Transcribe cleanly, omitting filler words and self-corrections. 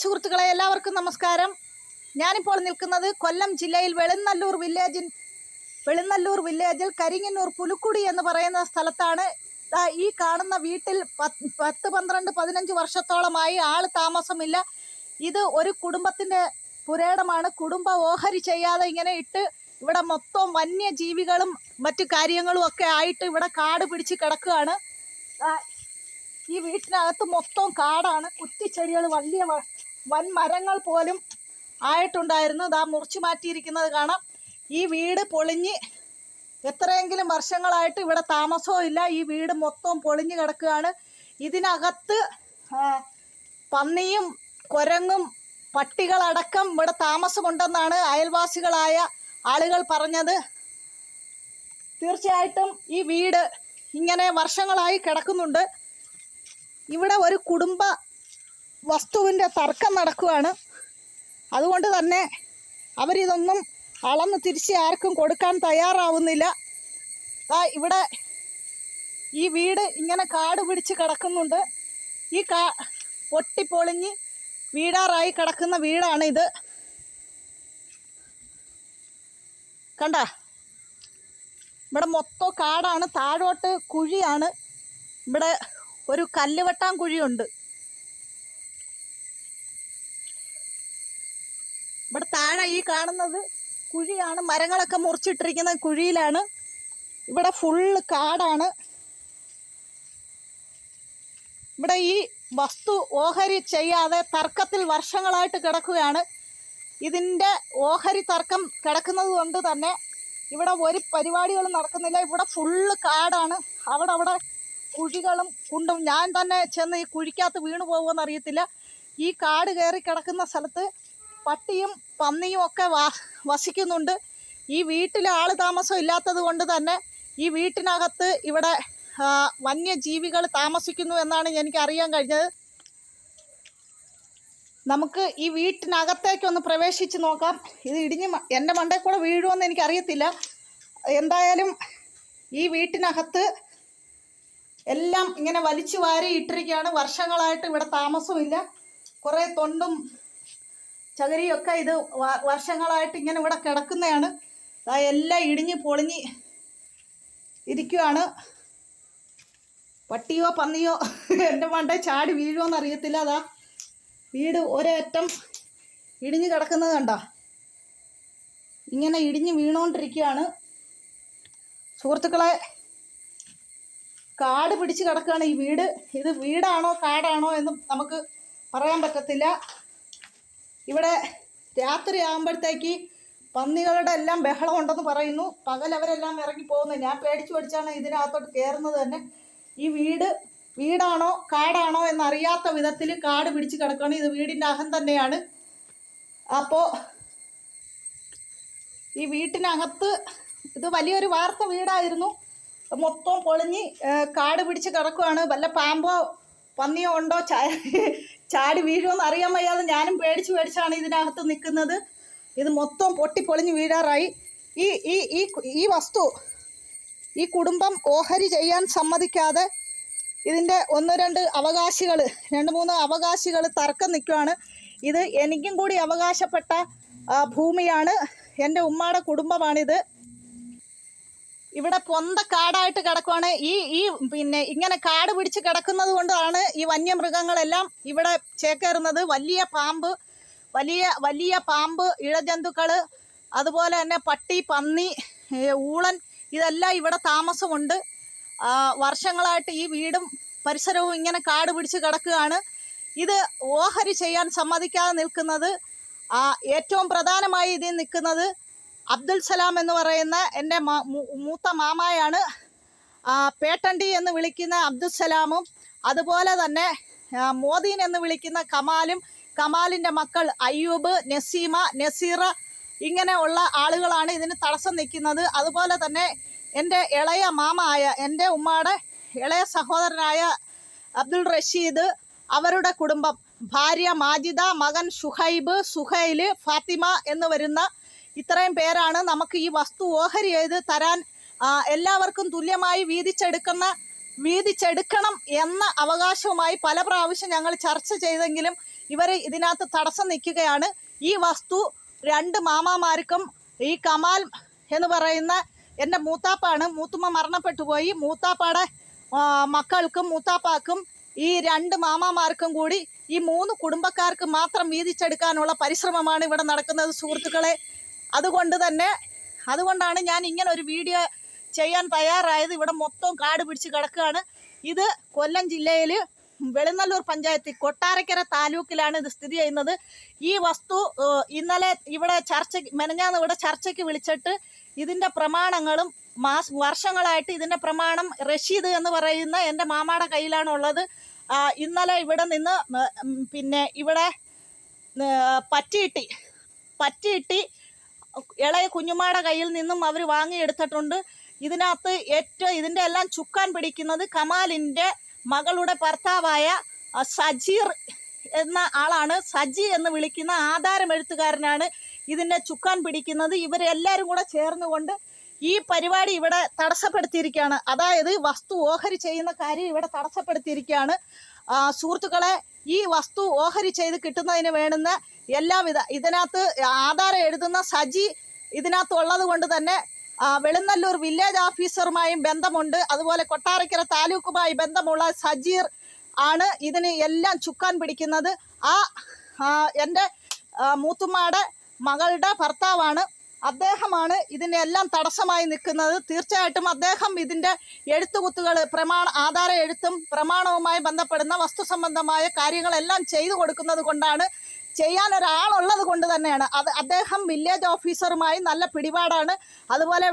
സുഹൃത്തുക്കളെ എല്ലാവർക്കും നമസ്കാരം. ഞാനിപ്പോൾ നിൽക്കുന്നത് കൊല്ലം ജില്ലയിൽ വെളുന്നല്ലൂർ വില്ലേജിൽ കരിങ്ങന്നൂർ പുലുക്കുടി എന്ന് പറയുന്ന സ്ഥലത്താണ്. ഈ കാണുന്ന വീട്ടിൽ 10-12-15 വർഷത്തോളമായി ആള് താമസമില്ല. ഇത് ഒരു കുടുംബത്തിൻ്റെ പുരേടമാണ്. കുടുംബ ഓഹരി ചെയ്യാതെ ഇങ്ങനെ ഇട്ട് ഇവിടെ മൊത്തം വന്യജീവികളും മറ്റു കാര്യങ്ങളും ഒക്കെ ആയിട്ട് ഇവിടെ കാട് പിടിച്ച് കിടക്കുകയാണ്. ഈ വീട്ടിനകത്ത് മൊത്തം കാടാണ്. കുറ്റിച്ചെടികൾ, വലിയ വൻമരങ്ങൾ പോലും ആയിട്ടുണ്ടായിരുന്നു. മുറിച്ചു മാറ്റിയിരിക്കുന്നത് കാണാം. ഈ വീട് പൊളിഞ്ഞ് എത്രയെങ്കിലും വർഷങ്ങളായിട്ട് ഇവിടെ താമസവും ഇല്ല. ഈ വീട് മൊത്തം പൊളിഞ്ഞ് കിടക്കുകയാണ്. ഇതിനകത്ത് പന്നിയും കുരങ്ങും പട്ടികളടക്കം ഇവിടെ താമസമുണ്ടെന്നാണ് അയൽവാസികളായ ആളുകൾ പറഞ്ഞത്. തീർച്ചയായിട്ടും ഈ വീട് ഇങ്ങനെ വർഷങ്ങളായി കിടക്കുന്നുണ്ട്. ഇവിടെ ഒരു കുടുംബ വസ്തുവിൻ്റെ തർക്കം നടക്കുകയാണ്. അതുകൊണ്ട് തന്നെ അവരിതൊന്നും അളന്ന് തിരിച്ച് ആർക്കും കൊടുക്കാൻ തയ്യാറാവുന്നില്ല. ഇവിടെ ഈ വീട് ഇങ്ങനെ കാട് പിടിച്ച് കിടക്കുന്നുണ്ട്. ഈ പൊട്ടിപ്പൊളിഞ്ഞ് വീടാറായി കിടക്കുന്ന വീടാണിത്. കണ്ട, ഇവിടെ മൊത്തം കാടാണ്. താഴോട്ട് കുഴിയാണ്. ഇവിടെ ഒരു കല്ലുവെട്ടാൻ കുഴിയുണ്ട്. ഇവിടെ താഴെ ഈ കാണുന്നത് കുഴിയാണ്. മരങ്ങളൊക്കെ മുറിച്ചിട്ടിരിക്കുന്ന കുഴിയിലാണ്. ഇവിടെ ഫുള്ള് കാടാണ്. ഇവിടെ ഈ വസ്തു ഓഹരി ചെയ്യാതെ തർക്കത്തിൽ വർഷങ്ങളായിട്ട് കിടക്കുകയാണ്. ഇതിൻ്റെ ഓഹരി തർക്കം കിടക്കുന്നത് കൊണ്ട് തന്നെ ഇവിടെ ഒരു പരിപാടികളും നടക്കുന്നില്ല. ഇവിടെ ഫുള്ള് കാടാണ്. അവിടെ കുഴികളും കുണ്ടും. ഞാൻ തന്നെ ചെന്ന് ഈ കുഴിക്കകത്ത് വീണു പോകുമെന്ന് അറിയത്തില്ല. ഈ കാട് കയറി കിടക്കുന്ന സ്ഥലത്ത് പട്ടിയും പന്നിയും ഒക്കെ വസിക്കുന്നുണ്ട്. ഈ വീട്ടിൽ ആൾ താമസം ഇല്ലാത്തത് കൊണ്ട് തന്നെ ഈ വീട്ടിനകത്ത് ഇവിടെ വന്യജീവികൾ താമസിക്കുന്നു എന്നാണ് എനിക്ക് അറിയാൻ കഴിഞ്ഞത്. നമുക്ക് ഈ വീട്ടിനകത്തേക്കൊന്ന് പ്രവേശിച്ച് നോക്കാം. ഇത് ഇടിഞ്ഞ് എൻ്റെ മണ്ടയിൽ കൂടെ വീഴുമെന്ന് എനിക്കറിയത്തില്ല. എന്തായാലും ഈ വീട്ടിനകത്ത് എല്ലാം ഇങ്ങനെ വലിച്ചു വാരി ഇട്ടിരിക്കുകയാണ്. വർഷങ്ങളായിട്ട് ഇവിടെ താമസമില്ല. കുറേ തൊണ്ടും ചകരിയൊക്കെ ഇത് വർഷങ്ങളായിട്ട് ഇങ്ങനെ ഇവിടെ കിടക്കുന്നതാണ്. എല്ലാം ഇടിഞ്ഞ് പൊളിഞ്ഞ് ഇരിക്കുകയാണ്. പട്ടിയോ പന്നിയോ എൻ്റെ മണ്ടയിൽ ചാടി വീഴുമോയെന്ന് അറിയത്തില്ല. വീട് ഒരേറ്റം ഇടിഞ്ഞ് കിടക്കുന്നത് കണ്ടോ? ഇങ്ങനെ ഇടിഞ്ഞ് വീണുകൊണ്ടിരിക്കുകയാണ്. സുഹൃത്തുക്കളെ, കാട് പിടിച്ച് കിടക്കുകയാണ് ഈ വീട്. ഇത് വീടാണോ കാടാണോ എന്നും നമുക്ക് പറയാൻ പറ്റത്തില്ല. ഇവിടെ രാത്രി ആകുമ്പോഴത്തേക്ക് പന്നികളുടെ എല്ലാം ബഹളം ഉണ്ടെന്ന് പറയുന്നു. പകൽ അവരെല്ലാം ഇറങ്ങി പോകുന്നു. ഞാൻ പേടിച്ചു പഠിച്ചാണ് ഇതിനകത്തോട്ട് കയറുന്നത് തന്നെ. ഈ വീടാണോ കാടാണോ എന്നറിയാത്ത വിധത്തിൽ കാട് പിടിച്ച് കിടക്കുകയാണ്. ഇത് വീടിൻ്റെ അകം തന്നെയാണ്. അപ്പോൾ ഈ വീട്ടിനകത്ത് ഇത് വലിയൊരു വാർത്ത വീടായിരുന്നു. മൊത്തം പൊളിഞ്ഞ് കാട് പിടിച്ച് കിടക്കുകയാണ്. വല്ല പാമ്പോ പന്നിയോ ഉണ്ടോ ചാടി വീഴുമെന്ന് അറിയാൻ വയ്യാതെ ഞാനും പേടിച്ചാണ് ഇതിനകത്ത് നിൽക്കുന്നത്. ഇത് മൊത്തം പൊട്ടിപ്പൊളിഞ്ഞ് വീഴാറായി. ഈ വസ്തു ഈ കുടുംബം ഓഹരി ചെയ്യാൻ സമ്മതിക്കാതെ ഇതിൻ്റെ 1-2 അവകാശികൾ 2-3 അവകാശികൾ തർക്കം നിൽക്കുകയാണ്. ഇത് എനിക്കും കൂടി അവകാശപ്പെട്ട ഭൂമിയാണ്. എൻ്റെ ഉമ്മയുടെ കുടുംബമാണിത്. ഇവിടെ പൊന്ത കാടായിട്ട് കിടക്കുവാണ്. പിന്നെ ഇങ്ങനെ കാട് പിടിച്ച് കിടക്കുന്നത് കൊണ്ടാണ് ഈ വന്യമൃഗങ്ങളെല്ലാം ഇവിടെ ചേക്കേറുന്നത്. വലിയ പാമ്പ്, ഇഴജന്തുക്കൾ, അതുപോലെ തന്നെ പട്ടി, പന്നി, ഊളൻ, ഇതെല്ലാം ഇവിടെ താമസമുണ്ട്. വർഷങ്ങളായിട്ട് ഈ വീടും പരിസരവും ഇങ്ങനെ കാട് പിടിച്ച് കിടക്കുകയാണ്. ഇത് ഓഹരി ചെയ്യാൻ സമ്മതിക്കാതെ നിൽക്കുന്നത്, ഏറ്റവും പ്രധാനമായി ഇതിൽ നിൽക്കുന്നത് അബ്ദുൽ സലാം എന്ന് പറയുന്ന എൻ്റെ മൂത്ത മാമായാണ്. പേട്ടണ്ടി എന്ന് വിളിക്കുന്ന അബ്ദുൽ സലാമും അതുപോലെ തന്നെ മോദീൻ എന്ന് വിളിക്കുന്ന കമാലിൻ്റെ മക്കൾ അയ്യൂബ്, നസീമ, നസീറ, ഇങ്ങനെ ഉള്ള ആളുകളാണ് ഇതിന് തടസ്സം നിൽക്കുന്നത്. അതുപോലെ തന്നെ എൻ്റെ ഇളയ മാമായ, എൻ്റെ ഉമ്മയുടെ ഇളയ സഹോദരനായ അബ്ദുൾ റഷീദ്, അവരുടെ കുടുംബം, ഭാര്യ മാജിദ, മകൻ ഷുഹൈബ്, സുഹൈൽ, ഫാത്തിമ എന്ന് വരുന്ന ഇത്രയും പേരാണ് നമുക്ക് ഈ വസ്തു ഓഹരി ചെയ്ത് തരാൻ എല്ലാവർക്കും തുല്യമായി വീതിച്ചെടുക്കണം എന്ന അവകാശവുമായി പല പ്രാവശ്യം ഞങ്ങൾ ചർച്ച ചെയ്തെങ്കിലും ഇവർ ഇതിനകത്ത് തടസ്സം നിൽക്കുകയാണ്. ഈ വസ്തു 2 മാമാമാർക്കും ഈ കമാൽ എന്ന് പറയുന്ന എൻ്റെ മൂത്താപ്പാണ്, മൂത്തുമ്മ മരണപ്പെട്ടു പോയി, മൂത്താപ്പാടെ മക്കൾക്കും മൂത്താപ്പാക്കും ഈ 2 മാമാമാർക്കും കൂടി ഈ 3 കുടുംബക്കാർക്ക് മാത്രം വീതിച്ചെടുക്കാനുള്ള പരിശ്രമമാണ് ഇവിടെ നടക്കുന്നത് സുഹൃത്തുക്കളെ. അതുകൊണ്ടാണ് ഞാൻ ഇങ്ങനെ ഒരു വീഡിയോ ചെയ്യാൻ തയ്യാറായത്. ഇവിടെ മൊത്തം കാട് പിടിച്ച് കിടക്കുകയാണ്. ഇത് കൊല്ലം ജില്ലയിൽ വെളുന്നല്ലൂർ പഞ്ചായത്തിൽ കൊട്ടാരക്കര താലൂക്കിലാണ് ഇത് സ്ഥിതി ചെയ്യുന്നത്. ഈ വസ്തു ഇന്നലെ ഇവിടെ മെനഞ്ഞാന്ന് ഇവിടെ ചർച്ചയ്ക്ക് വിളിച്ചിട്ട് ഇതിൻ്റെ പ്രമാണങ്ങളും വർഷങ്ങളായിട്ട് ഇതിൻ്റെ പ്രമാണം റഷീദ് എന്ന് പറയുന്ന എൻ്റെ മാമാടെ കയ്യിലാണുള്ളത്. ഇന്നലെ ഇവിടെ നിന്ന് പിന്നെ ഇവിടെ പറ്റിയിട്ടി ഇളയ കുഞ്ഞുമാടെ കയ്യിൽ നിന്നും അവർ വാങ്ങിയെടുത്തിട്ടുണ്ട്. ഇതിനകത്ത് ഇതിൻ്റെ എല്ലാം ചുക്കാൻ പിടിക്കുന്നത് കമാലിൻ്റെ മകളുടെ ഭർത്താവായ സജീർ എന്ന ആളാണ്. സജി എന്ന് വിളിക്കുന്ന ആധാരം എഴുത്തുകാരനാണ് ഇതിൻ്റെ ചുക്കാൻ പിടിക്കുന്നത്. ഇവരെല്ലാവരും കൂടെ ചേർന്നുകൊണ്ട് ഈ പരിപാടി ഇവിടെ തടസ്സപ്പെടുത്തിയിരിക്കുകയാണ്. അതായത് വസ്തു ഓഹരി ചെയ്യുന്ന കാര്യം ഇവിടെ തടസ്സപ്പെടുത്തിയിരിക്കുകയാണ്. സുഹൃത്തുക്കളെ, ഈ വസ്തു ഓഹരി ചെയ്ത് കിട്ടുന്നതിന് വേണ്ടുന്ന എല്ലാവിധ ഇതിനകത്ത് ആധാരം എഴുതുന്ന സജി ഇതിനകത്ത് ഉള്ളത് കൊണ്ട് തന്നെ വെളുന്നല്ലൂർ വില്ലേജ് ഓഫീസറുമായും ബന്ധമുണ്ട്. അതുപോലെ കൊട്ടാരക്കര താലൂക്കുമായി ബന്ധമുള്ള സജീർ ആണ് ഇതിന് എല്ലാം ചുക്കാൻ പിടിക്കുന്നത്. എൻ്റെ മൂത്തുമ്മയുടെ മകളുടെ ഭർത്താവാണ്. അദ്ദേഹമാണ് ഇതിനെല്ലാം തടസ്സമായി നിൽക്കുന്നത്. തീർച്ചയായിട്ടും അദ്ദേഹം ഇതിൻ്റെ എഴുത്തുകുത്തുകൾ ആധാര എഴുത്തും പ്രമാണവുമായി ബന്ധപ്പെടുന്ന വസ്തു സംബന്ധമായ കാര്യങ്ങളെല്ലാം ചെയ്തു കൊടുക്കുന്നത് കൊണ്ടാണ്, ചെയ്യാൻ ഒരാളുള്ളത് കൊണ്ട് തന്നെയാണ്. അദ്ദേഹം വില്ലേജ് ഓഫീസറുമായി നല്ല പിടിപാടാണ്. അതുപോലെ